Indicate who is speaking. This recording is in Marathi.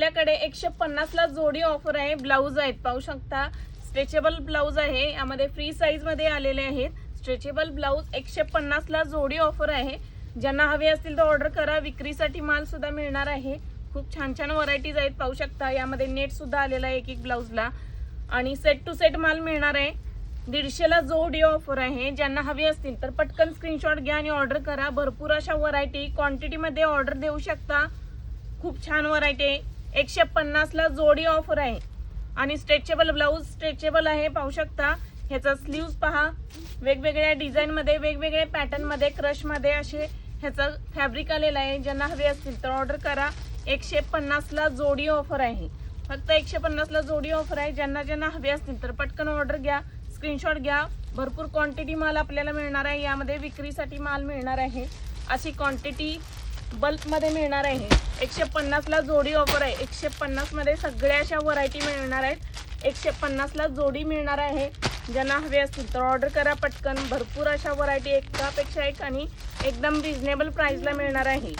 Speaker 1: आपल्याकडे 150 ला जोडी ऑफर आहे। ब्लाउज आहेत पाहू शकता, स्ट्रेचेबल ब्लाउज आहे, यामध्ये फ्री साइज मध्ये आलेले आहेत। स्ट्रेचेबल ब्लाउज 150 ला जोडी ऑफर आहे। ज्यांना हवे असतील तर ऑर्डर करा। विक्रीसाठी माल सुद्धा मिळणार आहे। खूप छान छान व्हरायटीज आहेत पाहू शकता। यामध्ये नेट सुद्धा आलेला आहे एक एक ब्लाउजला आणि सेट टू सेट माल मिळणार आहे। 150 ला जोडी ऑफर आहे। ज्यांना हवी असतील तर पटकन स्क्रीनशॉट घ्या आणि ऑर्डर करा। भरपूर अशा व्हरायटी क्वांटिटी मध्ये ऑर्डर देऊ शकता। खूप छान व्हरायटी आहे। 150 ला जोडी ऑफर आहे आणि स्ट्रेचेबल ब्लाउज स्ट्रेचेबल आहे पाहू शकता। ह्याचा स्लीव्स पहा, वेगवेगळ्या डिझाइन मध्ये वेगवेगळे पॅटर्न मध्ये क्रश मध्ये असे ह्याचा फॅब्रिक आलेला आहे। ज्यांना हवे असतील तर ऑर्डर करा। 150 ला जोडी ऑफर आहे, फक्त 150 ला जोडी ऑफर आहे। ज्यांना हवे असतील तर पटकन ऑर्डर घ्या, स्क्रीनशॉट घ्या। भरपूर क्वांटिटी माल आपल्याला मिळणार आहे। यामध्ये विक्रीसाठी माल मिळणार आहे। अशी क्वांटिटी बल्क मध्ये मिळणार आहे। 150 ला जोडी ऑफर आहे। 150 मध्ये सगळ्या अशा व्हरायटी मिळणार आहेत। 150 ला जोडी मिळणार आहे। ज्यांना हवे असतील तर ऑर्डर करा पटकन। भरपूर अशा व्हरायटी एकापेक्षा एक आणि एकदम रिजनेबल प्राइस ला मिळणार आहे।